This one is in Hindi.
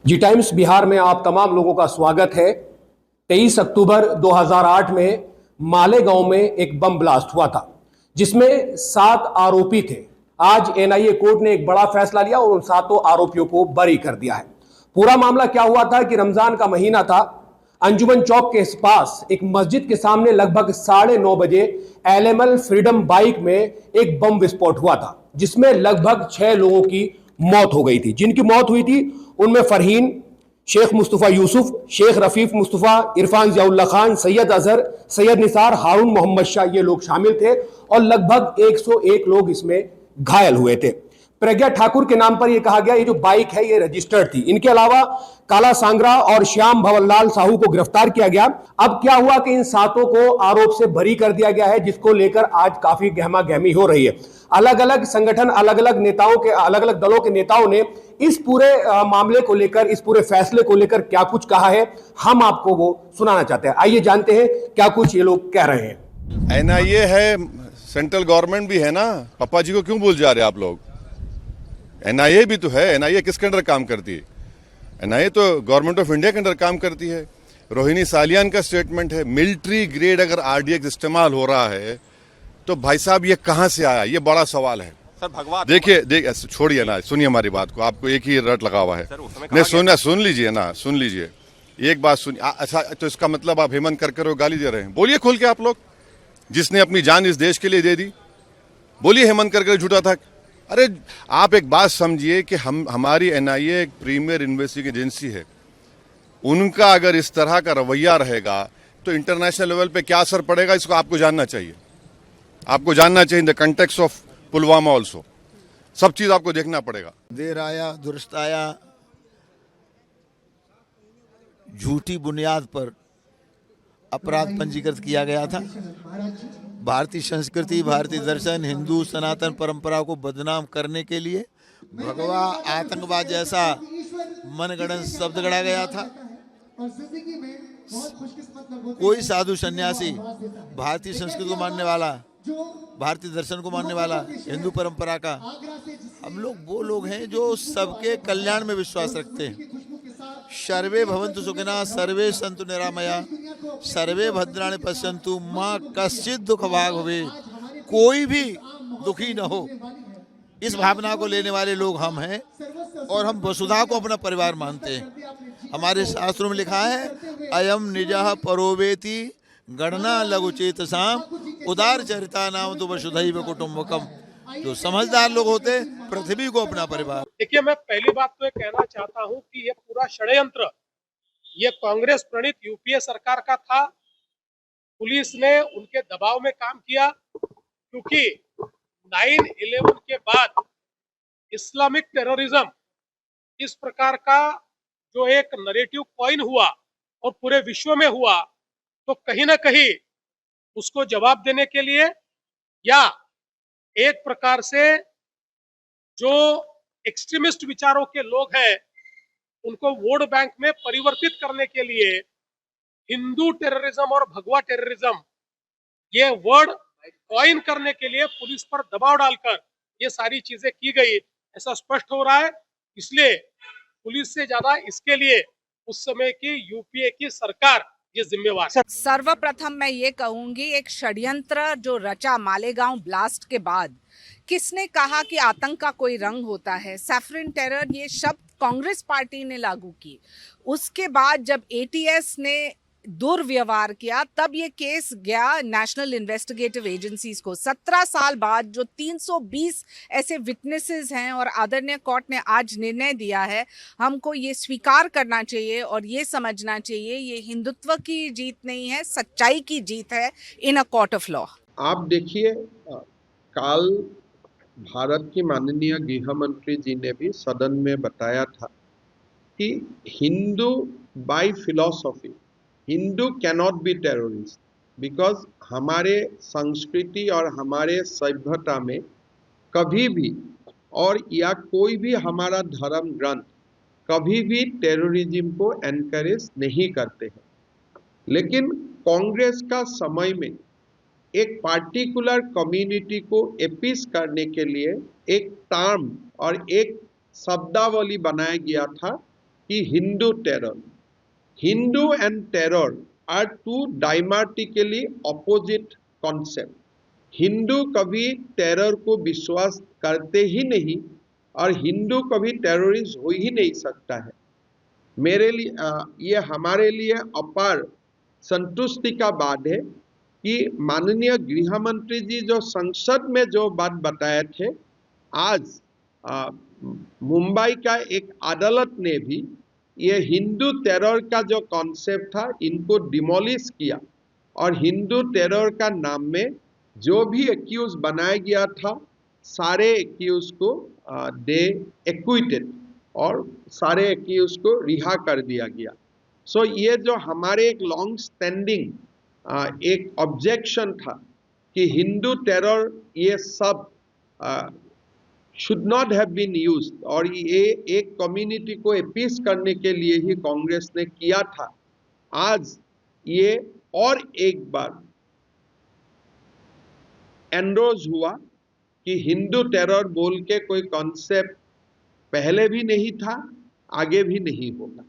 जी टाइम्स बिहार में आप तमाम लोगों का स्वागत है। 23 अक्टूबर 2008 में मालेगांव में एक बम ब्लास्ट हुआ था जिसमें 7 आरोपी थे। आज एनआईए कोर्ट ने एक बड़ा फैसला लिया और उन 7 आरोपियों को बरी कर दिया है। पूरा मामला क्या हुआ था कि रमजान का महीना था। अंजुमन चौक के पास एक मस्जिद के सामने लगभग 9:30 बजे एलएमएल फ्रीडम बाइक में एक बम विस्फोट हुआ था जिसमें लगभग 6 लोगों की मौत हो गई थी। जिनकी मौत हुई थी उनमें फरहीन, शेख मुस्तफ़ा यूसुफ, शेख रफीक मुस्तफ़ा, इरफान ज़ियाउल्लाह खान, सैयद अजहर, सैयद निसार, हारून मोहम्मद शाह, ये लोग शामिल थे और लगभग 101 लोग इसमें घायल हुए थे। प्रज्ञा ठाकुर के नाम पर यह कहा गया ये जो बाइक है ये रजिस्टर्ड थी। इनके अलावा काला सांगरा और श्याम भवनलाल साहू को गिरफ्तार किया गया। अब क्या हुआ कि इन 7 को आरोप से बरी कर दिया गया है, जिसको लेकर आज काफी गहमा गहमी हो रही है। अलग अलग संगठन, अलग अलग नेताओं के, अलग अलग दलों के नेताओं ने इस पूरे मामले को लेकर, इस पूरे फैसले को लेकर क्या कुछ कहा है, हम आपको वो सुनाना चाहते हैं। आइए जानते हैं क्या कुछ ये लोग कह रहे हैं। एनआईए है, सेंट्रल गवर्नमेंट भी है ना, पापा जी को क्यों भूल जा रहे आप लोग? एनआईए भी तो है। एनआईए किसके अंडर काम करती है? एनआईए तो गवर्नमेंट ऑफ इंडिया के अंडर काम करती है। रोहिणी सालियान का स्टेटमेंट है, मिलिट्री ग्रेड अगर आरडीएक्स इस्तेमाल हो रहा है तो भाई साहब ये कहां से आया? ये बड़ा सवाल है सर। भगवान देखिए छोड़िए ना, सुनिए हमारी बात को। आपको एक ही रट लगा हुआ है। नहीं, सुन लीजिए ना, सुन लीजिए एक बात सुनिए। अच्छा, तो इसका मतलब आप हेमंत करकर को गाली दे रहे हैं? बोलिए खुल के आप लोग, जिसने अपनी जान इस देश के लिए दे दी, बोलिए हेमंत करकर झूठा था। अरे आप एक बात समझिए कि हमारी एनआईए एक प्रीमियर इन्वेस्टिगेशन एजेंसी है। उनका अगर इस तरह का रवैया रहेगा तो इंटरनेशनल लेवल पे क्या असर पड़ेगा, इसको आपको जानना चाहिए। आपको जानना चाहिए in the context of Pulwama also. सब चीज आपको देखना पड़ेगा। देर आया दुरुस्त आया, झूठी बुनियाद पर अपराध पंजीकृत किया गया था। भारतीय संस्कृति, भारतीय दर्शन, हिंदू सनातन परंपरा को बदनाम करने के लिए भगवा आतंकवाद जैसा मनगढ़ंत शब्द गढ़ा गया था। कोई साधु सन्यासी भारतीय संस्कृति को मानने वाला, भारतीय दर्शन को मानने वाला, हिंदू परंपरा का, हम लोग वो लोग हैं जो सबके कल्याण में विश्वास रखते हैं। सर्वे भवन्तु सुखिनः, सर्वे सन्तु निरामया, सर्वे भद्राणि पश्यन्तु, माँ कश्चित् दुख भाग भवे, कोई भी दुखी न हो, इस भावना को लेने वाले लोग हम हैं। और हम वसुधा को अपना परिवार मानते हैं। हमारे शास्त्रों में लिखा है, अयम निजः परोवेति गणना लघु चेतसाम उदार चरिता नाम तो वसुधैव कुटुम्बकम। जो समझदार लोग होते पृथ्वी को अपना परिवार। देखिए, मैं पहली बात तो ये कहना चाहता हूं कि ये पूरा षड्यंत्र ये कांग्रेस प्रणीत यूपीए सरकार का था। पुलिस ने उनके दबाव में काम किया, क्योंकि 9/11 के बाद इस्लामिक टेररिज्म इस प्रकार का जो एक नैरेटिव कॉइन हुआ और पूरे विश्व में हुआ, तो कहीं ना कहीं उसको जवाब देने के लिए या एक प्रकार से जो एक्सट्रीमिस्ट विचारों के लोग हैं उनको वोट बैंक में परिवर्तित करने के लिए हिंदू टेररिज्म और भगवा टेररिज्म ये वर्ड कॉइन करने के लिए पुलिस पर दबाव डालकर ये सारी चीजें की गई, ऐसा स्पष्ट हो रहा है। इसलिए पुलिस से ज्यादा इसके लिए उस समय की यूपीए की सरकार ये जिम्मेवार है। सर्वप्रथम मैं ये कहूंगी, एक षड्यंत्र जो रचा मालेगांव ब्लास्ट के बाद, किसने कहा कि आतंक का कोई रंग होता है? सैफरन टेरर ये शब्द कांग्रेस पार्टी ने लागू की। उसके बाद जब एटीएस ने दुर्व्यवहार किया तब ये केस गया नेशनल इन्वेस्टिगेटिव एजेंसीज को। 17 साल बाद जो 320 ऐसे विटनेसेस हैं और आदरणीय कोर्ट ने आज निर्णय दिया है, हमको ये स्वीकार करना चाहिए और ये समझना चाहिए ये हिंदुत्व की जीत नहीं है, सच्चाई की जीत है इन अ कोर्ट ऑफ लॉ। आप देखिए, कल भारत की माननीय गृह मंत्री जी ने भी सदन में बताया था कि Hindu by philosophy, Hindu cannot be terrorist, because हमारे संस्कृति और हमारे सभ्यता में कभी भी और या कोई भी हमारा धर्म ग्रंथ कभी भी टेररिज्म को एनकरेज नहीं करते हैं। लेकिन कांग्रेस का समय में एक पार्टिकुलर कम्युनिटी को एपीस करने के लिए एक टर्म और एक शब्दावली बनाया गया था कि Hindu terror, Hindu and terror are two diametrically opposite concept. Hindu कभी टेरर को विश्वास करते ही नहीं और हिंदू कभी टेररिस्ट हो ही नहीं सकता है। मेरे लिए ये हमारे लिए अपार संतुष्टि का बात है कि माननीय गृह मंत्री जी जो संसद में जो बात बताए थे, आज मुंबई का एक अदालत ने भी ये हिंदू टेरर का जो कॉन्सेप्ट था इनको डिमोलिश किया और हिंदू टेरर का नाम में जो भी एक्यूज बनाया गया था सारे एक्यूज को दे एक्विटेड और सारे एक्यूज को रिहा कर दिया गया। सो ये जो हमारे एक लॉन्ग स्टैंडिंग एक ऑब्जेक्शन था कि हिंदू टेरर ये सब should not have been used और ये एक कम्युनिटी को अपीस करने के लिए ही कांग्रेस ने किया था, आज ये और एक बार एंडोर्स हुआ कि हिंदू टेरर बोल के कोई कॉन्सेप्ट पहले भी नहीं था, आगे भी नहीं होगा।